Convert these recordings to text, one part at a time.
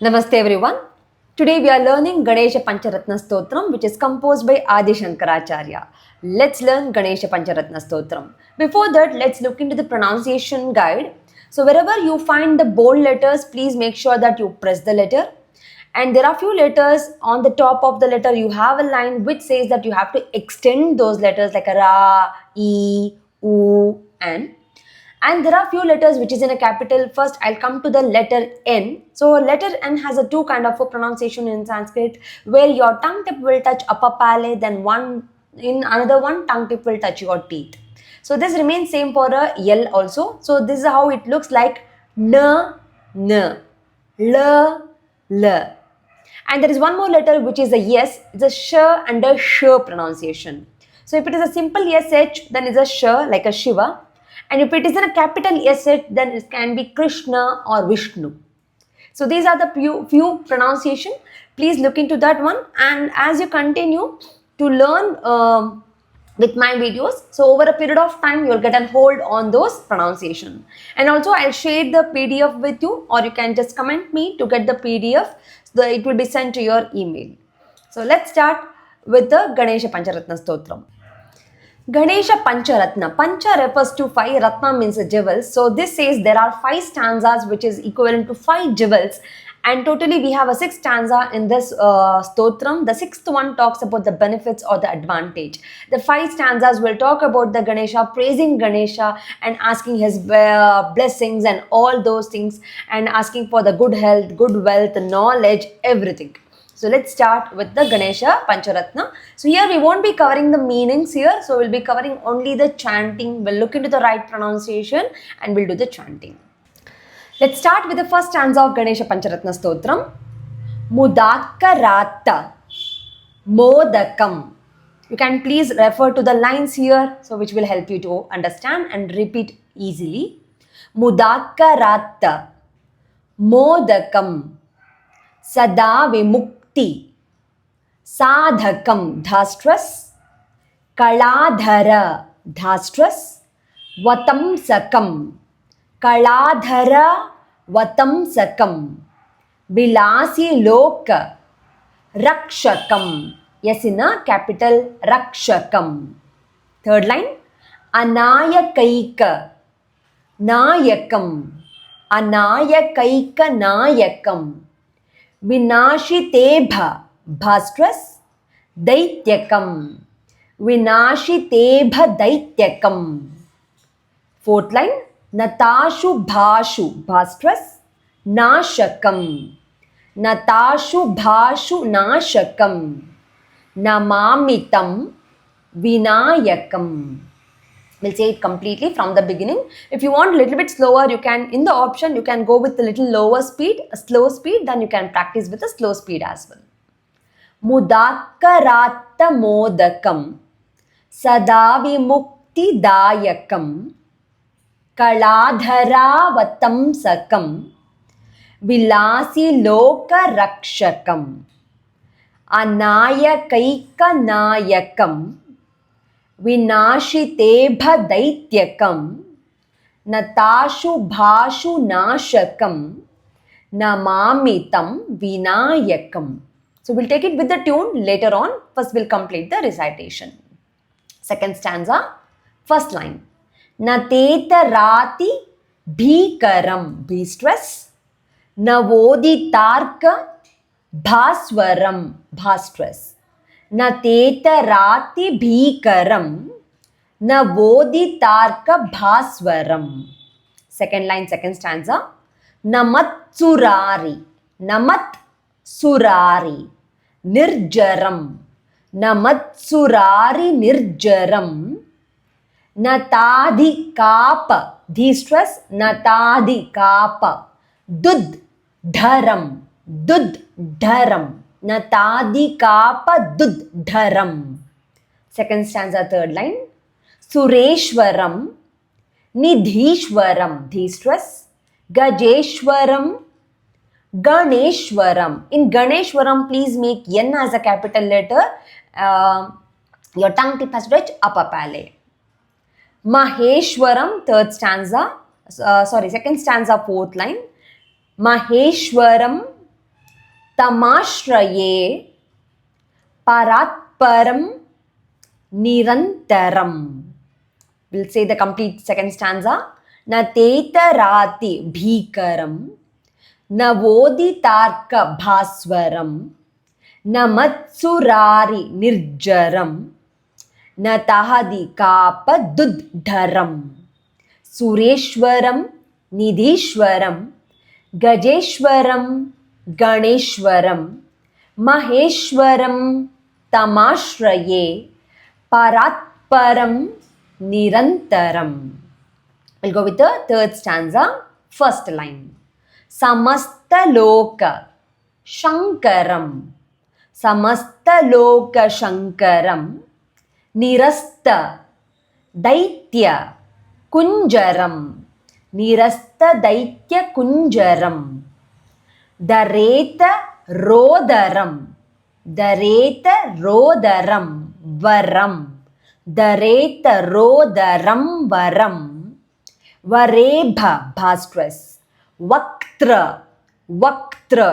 Namaste everyone. Today we are learning Ganesha Pancharatna Stotram, which is composed by Adi Shankaracharya. Let's learn Ganesha Pancharatna Stotram. Before that, let's look into the pronunciation guide. So wherever you find the bold letters, please make sure that you press the letter. And there are few letters on the top of the letter. You have a line which says that you have to extend those letters like a ra, e, u, and there are few letters which is in a capital. First I'll come to the letter N. So letter N has a two kind of a pronunciation in Sanskrit, where your tongue tip will touch upper palate, then one in another one tongue tip will touch your teeth. So this remains same for a L also. So this is how it looks like: n, n, l, l. And there is one more letter which is a yes. It's a sh and a sh pronunciation. So if it is a simple sh, then it's a sh like a Shiva. And if it is in a capital sh, then it can be Krishna or Vishnu. So these are the few pronunciation. Please look into that one. And as you continue to learn with my videos, so over a period of time, you'll get a hold on those pronunciation. And also I'll share the PDF with you, or you can just comment me to get the PDF. So it will be sent to your email. So let's start with the Ganesha Pancharatna Stotram. Ganesha Pancharatna. Pancha refers to 5, Ratna means jewels. So this says there are 5 stanzas which is equivalent to 5 jewels. And totally we have a 6th stanza in this stotram. The 6th one talks about the benefits or the advantage. The 5 stanzas will talk about the Ganesha, praising Ganesha and asking his blessings and all those things, and asking for the good health, good wealth, knowledge, everything. So let's start with the Ganesha Pancharatna. So here we won't be covering the meanings here. So we'll be covering only the chanting. We'll look into the right pronunciation and we'll do the chanting. Let's start with the first stanza of Ganesha Pancharatna Stotram. Mudakarata Modakam. You can please refer to the lines here, so which will help you to understand and repeat easily. Mudakarata Modakam Sada Vimukti Sadhakam Dhastras Kaladhara Dhastras Vatamsakam Kaladhara Vatamsakam Vilasi Loka Rakshakam. Yes, in a capital, Rakshakam. Third line, Anayakaika Nayakam. Anayakaika Nayakam Vinashitebha Bhastras Daityakam. Vinashitebha Daityakam. Fourth line, Natashu Bhashu Bhastras Nashakam. Natashu Bhashu Nashakam Namamitam Vinayakam. We'll say it completely from the beginning. If you want a little bit slower, you can, in the option, you can go with a little lower speed, a slow speed, then you can practice with a slow speed as well. Mudakarata Modakam Sadavimukti Dayakam Kaladhara Vatamsakam Vilasi Loka Rakshakam Anayakaika Nayakam Vinashitebha Daityakam Natashu Bhashu Nashakam Namamitam Vinayakam. So we'll take it with the tune later on. First we'll complete the recitation. Second stanza, first line. Nateta Rati Bhikaram Bhistras Navoditarka Bhaswaram Bhastras. Nateta Rati Bhikaram Navoditarka Bhaswaram. Second line, second stanza. Namatsurari. Namat Surari Nirjaram. Namatsurari Nirjaram Natadi Kapa. Dhistras Natadi Kapa Dud Dharam. Dud Dharam. Natadi Kapa Dud Dharam. Second stanza, third line. Sureshwaram Nidhishwaram Dhistras Gajeshwaram Ganeshwaram. In Ganeshwaram, please make N as a capital letter. Your tongue tip has to touch upper palate. Maheshwaram, third stanza. Second stanza, fourth line. Maheshwaram तमाश्रये परात्परं निरन्तरम्. We'll say the complete second stanza. न तेतराति भीकरं न वोदितार्क भास्वरं न मत्सुरारि निर्जरं न तहदि कापदुद्धरं सुरेश्वरं निधीश्वरं गजेश्वरं गणेश्वरं महेश्वरं तमाश्रये परात्परं निरन्तरम्. We'll go with the third stanza, first line. Samastaloka Shankaram Samastaloka Shankaram Nirasta Daitya Kunjaram Nirasta Daitya Kunjaram Dareta Rodaram Varam Dareta Rodaram Varam Varebha Bhastress Vaktra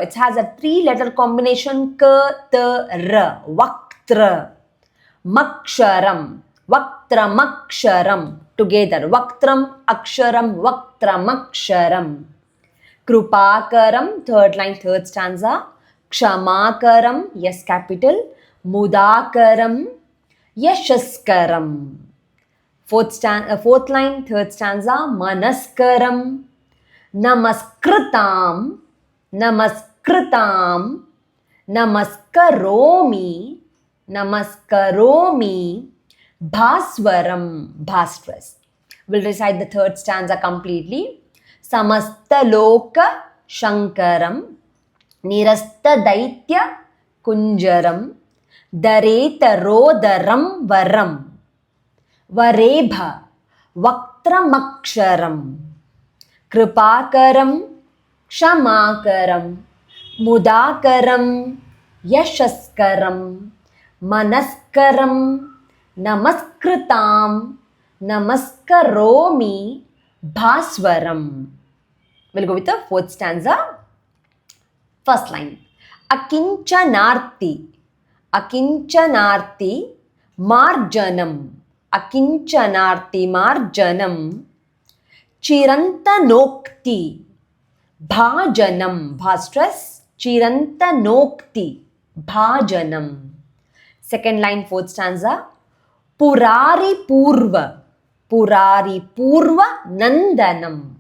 it has a 3-letter combination K, T, R Vaktra Maksharam together Vaktram Maksharam Krupakaram, third line, third stanza. Kshamakaram, yes capital. Mudakaram, Yashaskaram. Fourth line, third stanza. Manaskaram, Namaskritam, Namaskaromi, Bhaswaram, Bhastress. We'll recite the third stanza completely. Samastaloka Shankaram Nirasta Daitya Kunjaram Dareta Rodaram Varam Varebha Vaktramaksharam Kripakaram Kshamakaram Mudakaram Yashaskaram Manaskaram Namaskritam Namaskaromi Bhaswaram. We'll go with the fourth stanza. First line. Akinchanarti Marjanam Chirantanokti Bhajanam Bhastress Chirantanokti Bhajanam. Second line, fourth stanza. Purari Purva Nandanam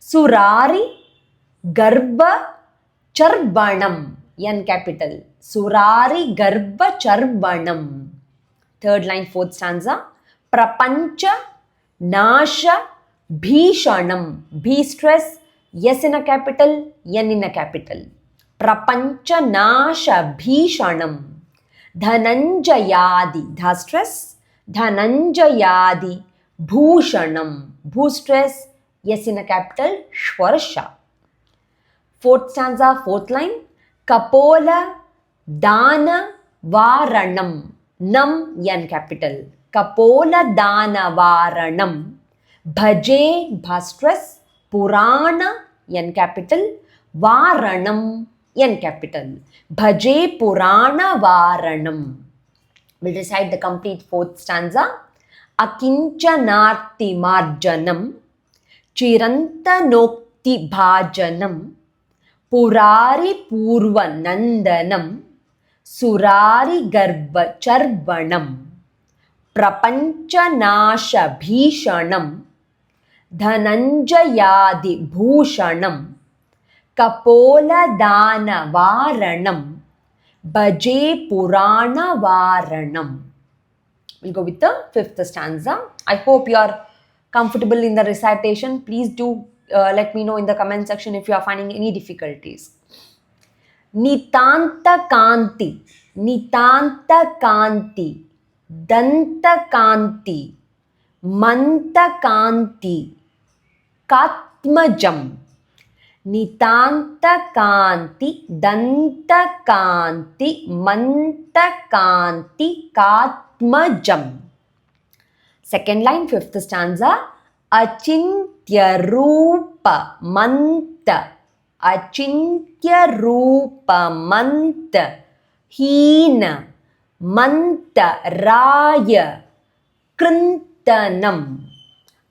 Surari Garbha Charbanam, N capital. Surari Garbha Charbanam. Third line, fourth stanza. Prapancha Nasha Bhishanam. B stress, yes in a capital, N in a capital. Prapancha Nasha Bhishanam. Dhananjayadi, dha stress, Dhananjayadi Bhushanam. Bhu stress, yes in a capital, Shwarsha. Fourth stanza, fourth line. Kapola Dana Varanam. Nam, N capital. Kapola Dana Varanam. Bhaje, bha stress, Purana, N capital. Varanam, N capital. Bhaje Purana Varanam. We'll recite the complete fourth stanza. Akinchanarti Marjanam Chirantanokti Bhajanam Purari Purva Nandanam Surari Garbha Charbanam Prapanchanasha Bhishanam Dhananjayadi Bhushanam Kapola Dana Varanam Bhaje Purana Varanam. We'll go with the fifth stanza. I hope you are comfortable in the recitation. Please do let me know in the comment section if you are finding any difficulties. Nitanta Kanti Danta Kanti Manta Kanti Katmajam. Nitanta Kanti, Danta Kanti, Manta Kanti, Katmajam. Second line, fifth stanza. Achintya Rupa Manta अचिन्त्यरूपमन्तहीन मन्तराय कृन्तनम्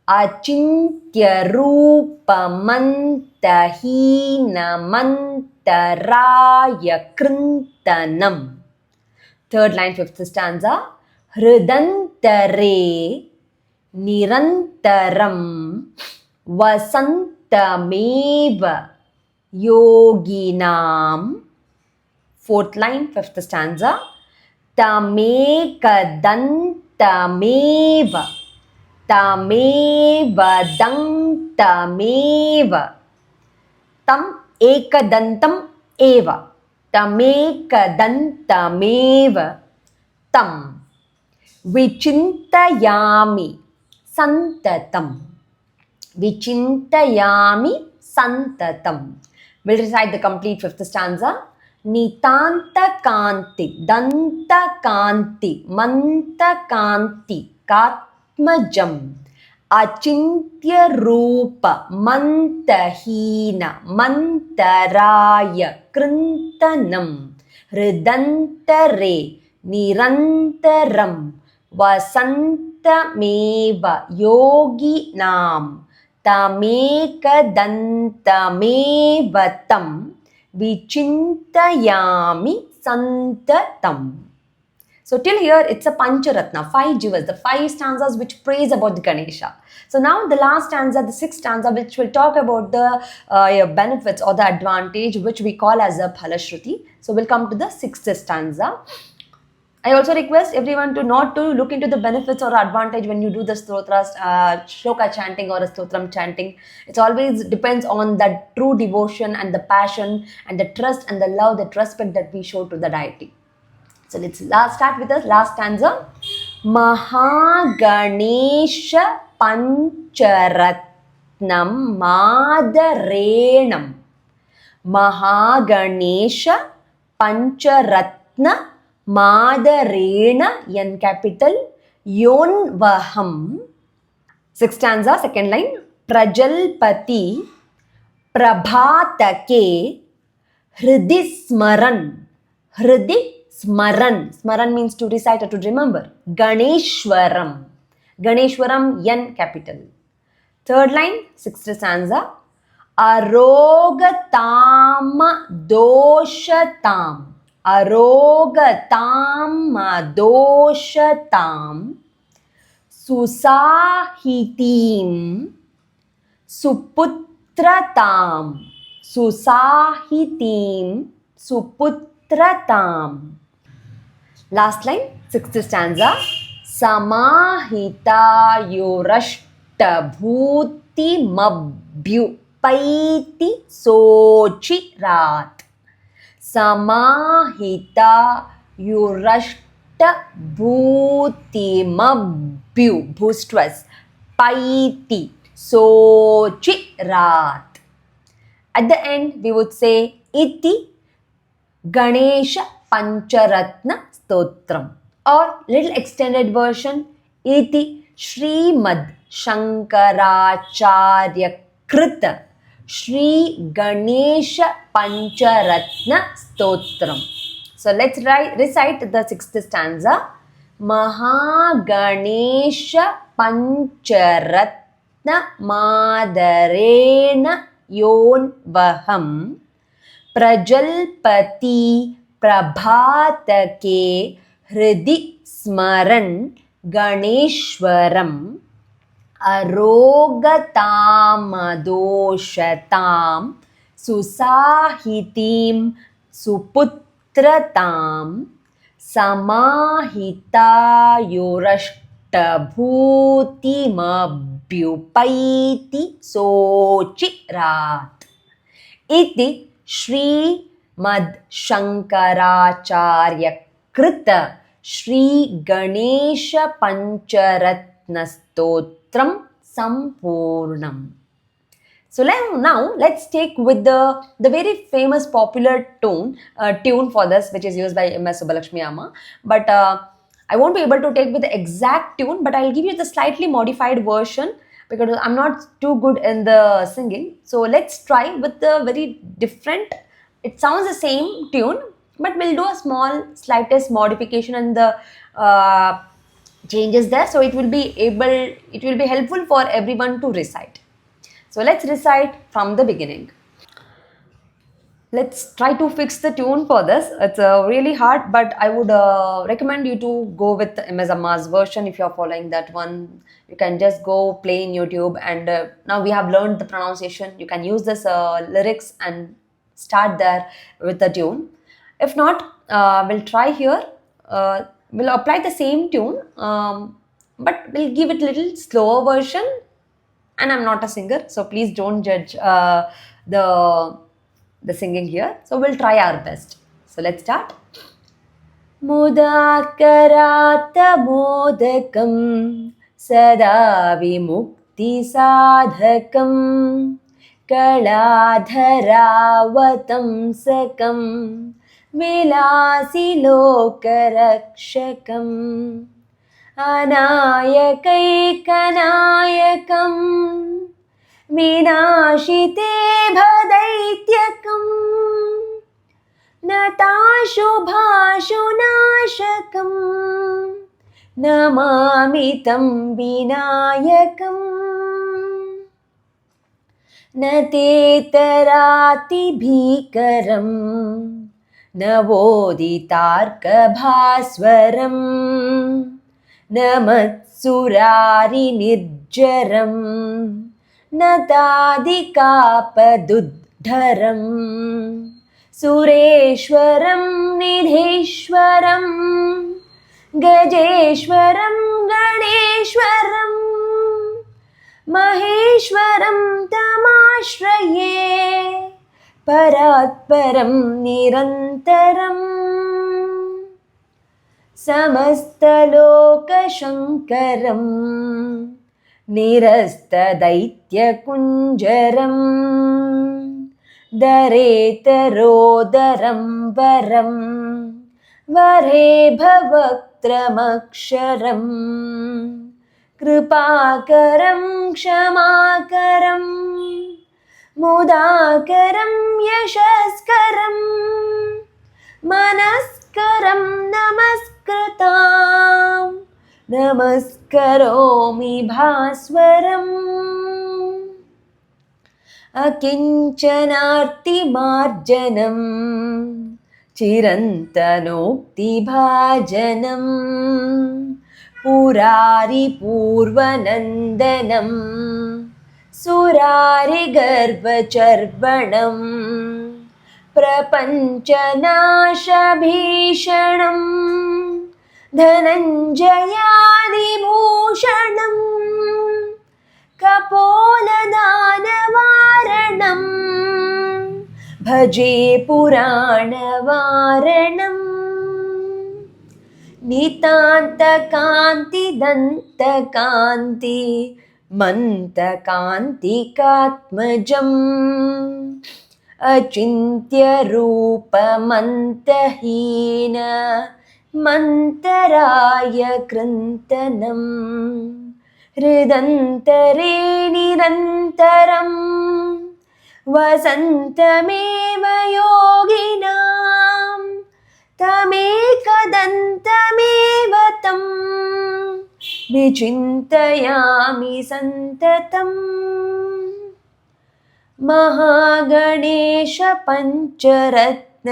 अचिन्त्यरूपमन्तहीनमन्तराय कृन्तनम्. Third line, fifth stanza. हृदन्तरे निरन्तरं वसन्तमेव योगिनां. Fourth line, fifth stanza. तमेकदन्तमेव तमेवदन्तमेव तम एकदन्तम् एव तमेकदन्तमेव तं विचिन्तयामि सन्ततं. विचिन्तयामि सन्ततं. We'll recite the complete fifth stanza. नितान्तकान्ति दन्तकान्ति मन्तकान्ति कात्मजम् अचिन्त्यरूप मन्तहीन मन्तराय कृन्तनं हृदन्तरे निरन्तरं वसन्तमेव योगिनां तमेकदन्तमेव तं विचिन्तयामि सन्ततम्. So till here it's a Pancharatna, 5 jivas, the 5 stanzas which praise about the Ganesha. So now the last stanza, the 6th stanza, which will talk about the benefits or the advantage which we call as a Phalashruti. So we'll come to the 6th stanza. I also request everyone to not to look into the benefits or advantage when you do the stotras, shloka chanting or a stotram chanting. It always depends on that true devotion and the passion and the trust and the love, that respect that we show to the deity. So let's start with the last stanza. Mahaganesha Pancharatnam Madarenam. Mahaganesha Pancharatna Madarena, N capital, Yonvaham. Sixth stanza, second line. Prajalpati Prabhatake Hridi Smaran. Hridi Smaran. Smaran means to recite or to remember. Ganeshwaram. Ganeshwaram, N capital. Third line, sixth stanza. Arogatam doshatam. Arogatam doshatam susahitim suputratam. Susahitim suputratam. Last line, sixth stanza. Samahita yurashtabhuti mabhyupaiti sochirat. Samahita yurashta bhutimabhyu bhustwas paiti sochirat. At the end we would say iti Ganesha Pancharatna Stotram, or little extended version iti Srimad Shankaracharya Krita Shri Ganesha Pancharatna Stotram. So let's recite the 6th stanza. Mahaganesha Pancharatna Madarena Yonvaham Prajalpati Prabhatake Hridi Smaran Ganeshwaram Arogatam susahitim suputratam samahita yurashtabhutimabhyupaiti sochirat. Iti Shri Mad Shankaracharya Krita Shri Ganesha Pancharatna Stotram Sampurnam. So now let's take with the very famous popular tune for this, which is used by M.S. Subbalakshmi Amma. But I won't be able to take with the exact tune, but I'll give you the slightly modified version because I'm not too good in the singing. So let's try with the very different. It sounds the same tune, but we'll do a small, slightest modification in the changes there. So it will be helpful for everyone to recite. So let's recite from the beginning. Let's try to fix the tune for this. It's really hard, but I would recommend you to go with the MS Amma's version. If you're following that one, you can just go play in YouTube. And now we have learned the pronunciation. You can use this lyrics and start there with the tune. If not, we'll try here. We'll apply the same tune, but we'll give it a little slower version. And I'm not a singer, so please don't judge the the singing here. So we'll try our best. So let's start. मुदाकरात्तमोदकं सदा विमुक्तिसाधकं कलाधरावतंसकं विलासिलोकरक्षकम् अनायकैकनायकम् विनाशिते भदैत्यकम् नताशुभाशुनाशकं नमामि तं विनायकम् न तेतरातिभीकरं नवोदितार्कभास्वरम् न मत्सुरारिनिर्जरम् न तादिकापदुद्धरम् सुरेश्वरं निधीश्वरं गजेश्वरं गणेश्वरं महेश्वरं तमाश्रये परात्परं निरन्तरम् समस्तलोकशङ्करं निरस्तदैत्यकुञ्जरम् दरेतरोदरं वरं वरे भवक्त्रमक्षरं कृपाकरं क्षमाकरं मुदाकरं यशस्करं मनस्करं नमस्कृतां नमस्करोमि भास्वरम् अकिञ्चनार्तिमार्जनं चिरन्तनोक्तिभाजनं पुरारिपूर्वनन्दनं सुरारिगर्वचर्वणं प्रपञ्चनाशभीषणं धनञ्जयादिभूषणम् कपोलदानवारणं भजे पुराणवारणम् नितान्तकान्तिदन्तकान्ति मन्तकान्तिकात्मजम् अचिन्त्यरूपमन्तहीन मन्तराय कृन्तनम् हृदन्तरे निरन्तरं वसन्तमेव योगिनां तमेकदन्तमेव तं विचिन्तयामि सन्ततम् महागणेश पञ्चरत्न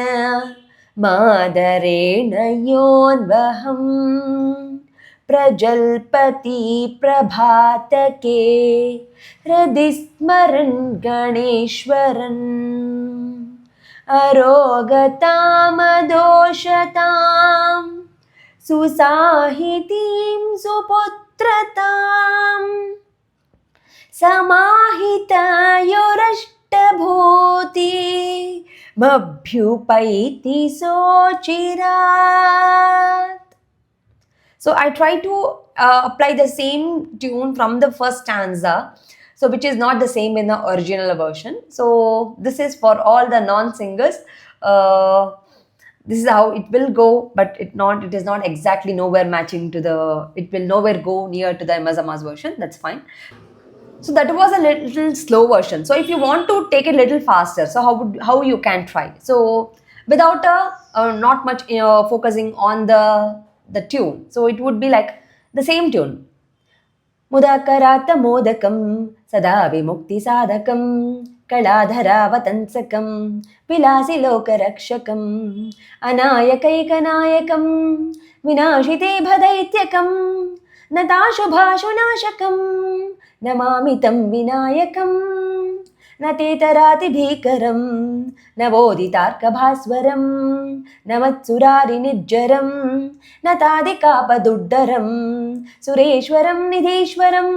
मादरेण योन्वहम् प्रजल्पति प्रभातके हृदि स्मरन् गणेश्वरन् अरोगतामदोषतां सुसाहितीं सुपुत्रतां समाहितयोरष्टभूति मभ्युपैति सोचिरात्. So I try to apply the same tune from the first stanza, so which is not the same in the original version. So this is for all the non-singers. This is how it will go, but it is not exactly nowhere matching to the. It will nowhere go near to the MS Amma's version. That's fine. So that was a little slow version. So if you want to take it a little faster, so how you can try? So without not much focusing on the tune, so it would be like the same tune. मुदाकरात् मोदकं सदा विमुक्तिसाधकं कलाधरावतंसकं विलासि लोकरक्षकम् अनायकैकनायकं विनाशिते भदैत्यकं नताशुभाशुनाशकं नमामि तं विनायकम् न तेतरातिभीकरं नवोदितार्कभास्वरं नमत्सुरारिनिर्जरं नतादिकापदुड्डरं सुरेश्वरं निधीश्वरं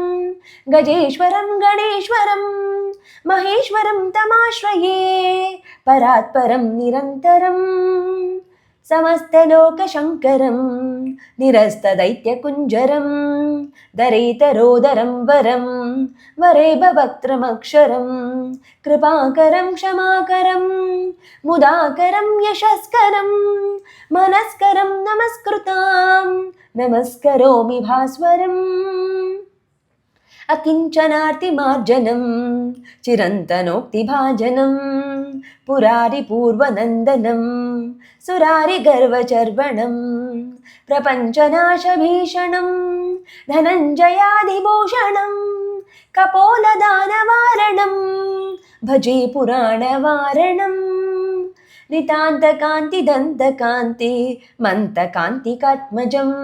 गजेश्वरं गणेश्वरं महेश्वरं तमाश्रये परात्परं निरन्तरम् समस्तलोकशङ्करं निरस्तदैत्यकुञ्जरं दरेतरोदरं वरं वरे भवक्त्रमक्षरं कृपाकरं क्षमाकरं मुदाकरं यशस्करं मनस्करं नमस्कृतां नमस्करोमि भास्वरम् अकिञ्चनार्तिमार्जनं चिरन्तनोक्तिभाजनं पुरारिपूर्वनन्दनं सुरारिगर्वचर्वणं प्रपञ्चनाशभीषणं धनञ्जयादिभूषणं कपोलदानवारणं भजे पुराणवारणम् नितान्तकान्तिदन्तकान्ति मन्तकान्तिकात्मजम्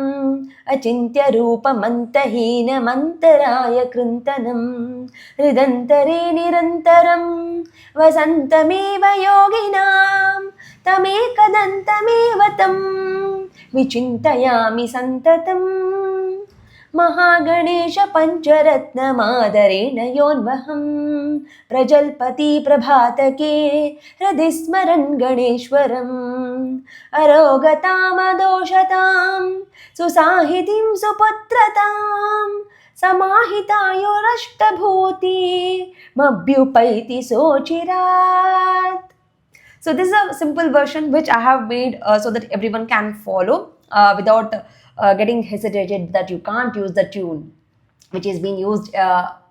अचिन्त्यरूपमन्तहीनमन्तराय कृन्तनं हृदन्तरे निरन्तरं वसन्तमेव योगिनां तमेकदन्तमेव तं विचिन्तयामि सन्ततम् महागणेश पञ्चरत्नमादरेण योन्वहं प्रजल्पति प्रभातके हृदि स्मरन् गणेश्वरम् अरोगतामदोषतां सुसाहितिं सुपुत्रतां समाहितायोरष्टभूति मभ्युपैति सोचिरात्. So this is a simple version which I have made so that everyone can follow without getting hesitated that you can't use the tune which is being used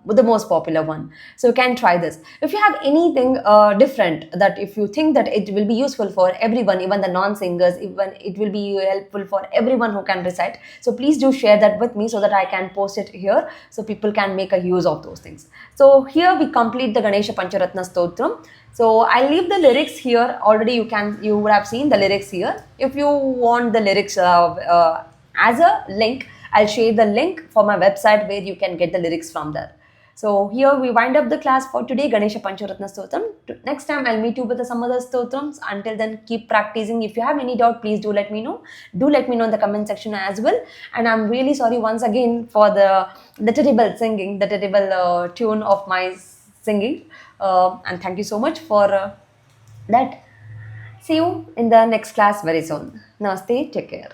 with the most popular one. So you can try this. If you have anything different that if you think that it will be useful for everyone, even the non-singers, even it will be helpful for everyone who can recite, so please do share that with me so that I can post it here so people can make a use of those things. So here we complete the Ganesha Pancharatna Stotram. So I'll leave the lyrics here. Already you would have seen the lyrics here. If you want the lyrics as a link, I'll share the link for my website where you can get the lyrics from there. So here we wind up the class for today, Ganesha Pancharatna Stotram. Next time I'll meet you with some other stotrams. Until then, keep practicing. If you have any doubt, please do let me know. Do let me know in the comment section as well. And I'm really sorry once again for the terrible singing, the terrible tune of my singing. And thank you so much for that. See you in the next class very soon. Namaste, take care.